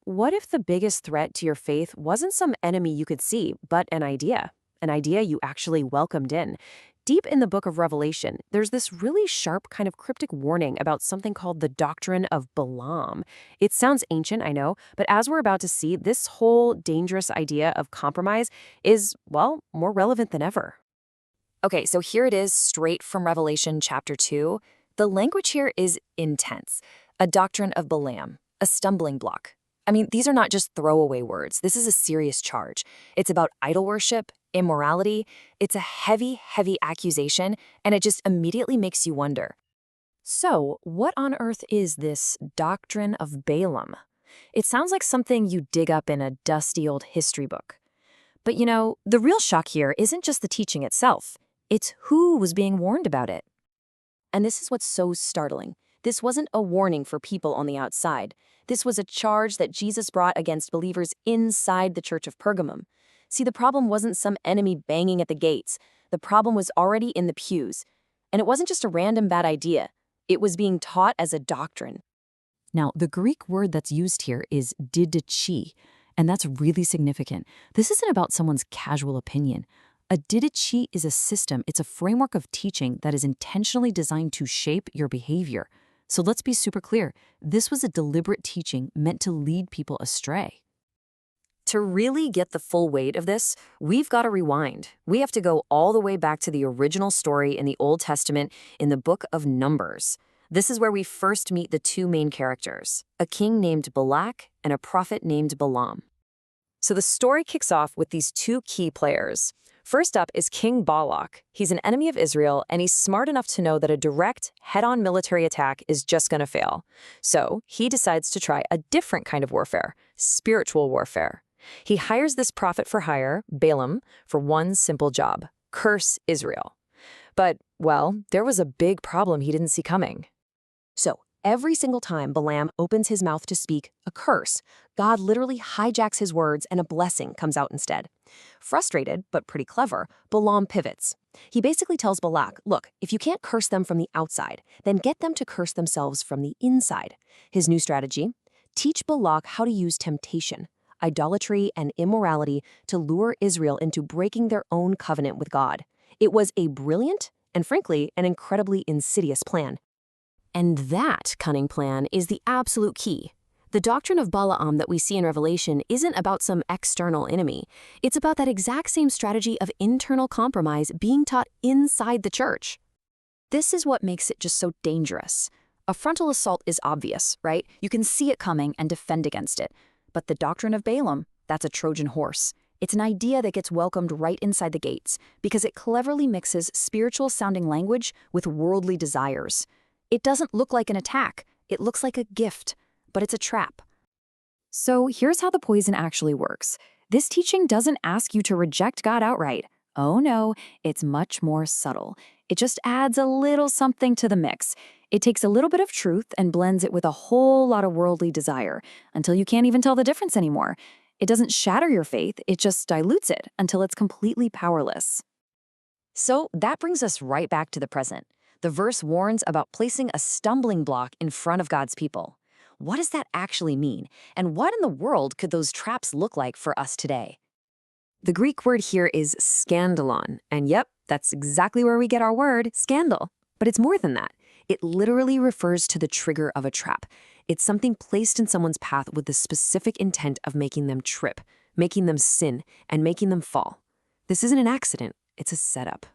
What if the biggest threat to your faith wasn't some enemy you could see, but an idea you actually welcomed in? Deep in the book of Revelation, there's this really sharp kind of cryptic warning about something called the doctrine of Balaam. It sounds ancient, I know, but as we're about to see, this whole dangerous idea of compromise is, well, more relevant than ever. Okay, so here it is straight from Revelation chapter 2. The language here is intense. A doctrine of Balaam, a stumbling block. I mean, these are not just throwaway words. This is a serious charge. It's about idol worship, immorality. It's a heavy, heavy accusation, and it just immediately makes you wonder. So, what on earth is this doctrine of Balaam? It sounds like something you dig up in a dusty old history book. But the real shock here isn't just the teaching itself. It's who was being warned about it. And this is what's so startling. This wasn't a warning for people on the outside. This was a charge that Jesus brought against believers inside the church of Pergamum. See, the problem wasn't some enemy banging at the gates. The problem was already in the pews. And it wasn't just a random bad idea. It was being taught as a doctrine. Now, the Greek word that's used here is didache, and that's really significant. This isn't about someone's casual opinion. A didache is a system, it's a framework of teaching that is intentionally designed to shape your behavior. So let's be super clear. This was a deliberate teaching meant to lead people astray. To really get the full weight of this, we've got to rewind. We have to go all the way back to the original story in the Old Testament in the book of Numbers. This is where we first meet the two main characters, a king named Balak and a prophet named Balaam. So the story kicks off with these two key players. First up is King Balak. He's an enemy of Israel, and he's smart enough to know that a direct, head-on military attack is just going to fail. So he decides to try a different kind of warfare, spiritual warfare. He hires this prophet for hire, Balaam, for one simple job: curse Israel. But, well, there was a big problem he didn't see coming. So every single time Balaam opens his mouth to speak a curse, God literally hijacks his words and a blessing comes out instead. Frustrated, but pretty clever, Balaam pivots. He basically tells Balak, look, if you can't curse them from the outside, then get them to curse themselves from the inside. His new strategy? Teach Balak how to use temptation, idolatry, and immorality to lure Israel into breaking their own covenant with God. It was a brilliant and, frankly, an incredibly insidious plan. And that cunning plan is the absolute key. The doctrine of Balaam that we see in Revelation isn't about some external enemy. It's about that exact same strategy of internal compromise being taught inside the church. This is what makes it just so dangerous. A frontal assault is obvious, right? You can see it coming and defend against it. But the doctrine of Balaam, that's a Trojan horse. It's an idea that gets welcomed right inside the gates because it cleverly mixes spiritual-sounding language with worldly desires. It doesn't look like an attack. It looks like a gift, but it's a trap. So here's how the poison actually works. This teaching doesn't ask you to reject God outright. Oh no, it's much more subtle. It just adds a little something to the mix. It takes a little bit of truth and blends it with a whole lot of worldly desire until you can't even tell the difference anymore. It doesn't shatter your faith, it just dilutes it until it's completely powerless. So that brings us right back to the present. The verse warns about placing a stumbling block in front of God's people. What does that actually mean? And what in the world could those traps look like for us today? The Greek word here is scandalon, and yep, that's exactly where we get our word, scandal. But it's more than that. It literally refers to the trigger of a trap. It's something placed in someone's path with the specific intent of making them trip, making them sin, and making them fall. This isn't an accident, it's a setup.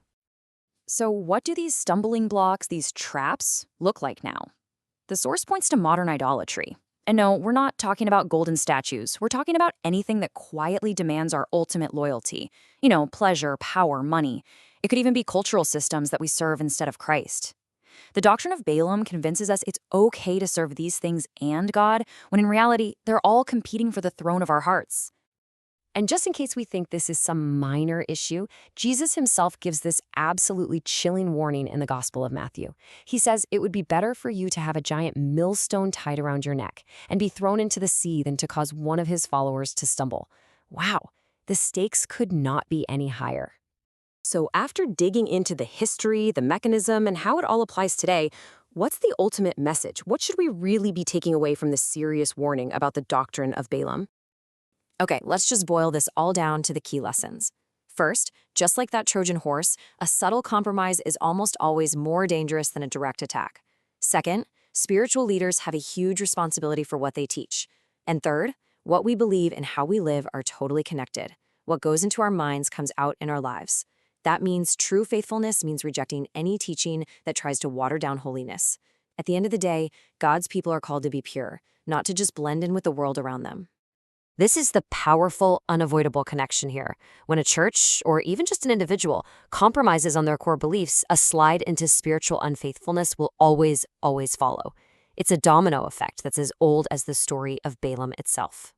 So what do these stumbling blocks, these traps, look like now? The source points to modern idolatry. And no, we're not talking about golden statues. We're talking about anything that quietly demands our ultimate loyalty. Pleasure, power, money. It could even be cultural systems that we serve instead of Christ. The doctrine of Balaam convinces us it's okay to serve these things and God, when in reality, they're all competing for the throne of our hearts. And just in case we think this is some minor issue, Jesus himself gives this absolutely chilling warning in the Gospel of Matthew. He says it would be better for you to have a giant millstone tied around your neck and be thrown into the sea than to cause one of his followers to stumble. Wow, the stakes could not be any higher. So after digging into the history, the mechanism, and how it all applies today, what's the ultimate message? What should we really be taking away from this serious warning about the doctrine of Balaam? Okay, let's just boil this all down to the key lessons. First, just like that Trojan horse, a subtle compromise is almost always more dangerous than a direct attack. Second, spiritual leaders have a huge responsibility for what they teach. And third, what we believe and how we live are totally connected. What goes into our minds comes out in our lives. That means true faithfulness means rejecting any teaching that tries to water down holiness. At the end of the day, God's people are called to be pure, not to just blend in with the world around them. This is the powerful, unavoidable connection here. When a church, or even just an individual, compromises on their core beliefs, a slide into spiritual unfaithfulness will always, always follow. It's a domino effect that's as old as the story of Balaam itself.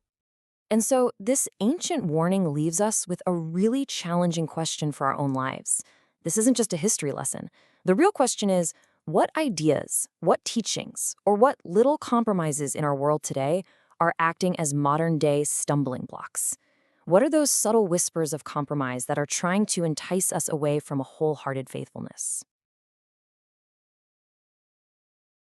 And so this ancient warning leaves us with a really challenging question for our own lives. This isn't just a history lesson. The real question is, what ideas, what teachings, or what little compromises in our world today are acting as modern-day stumbling blocks? What are those subtle whispers of compromise that are trying to entice us away from a wholehearted faithfulness?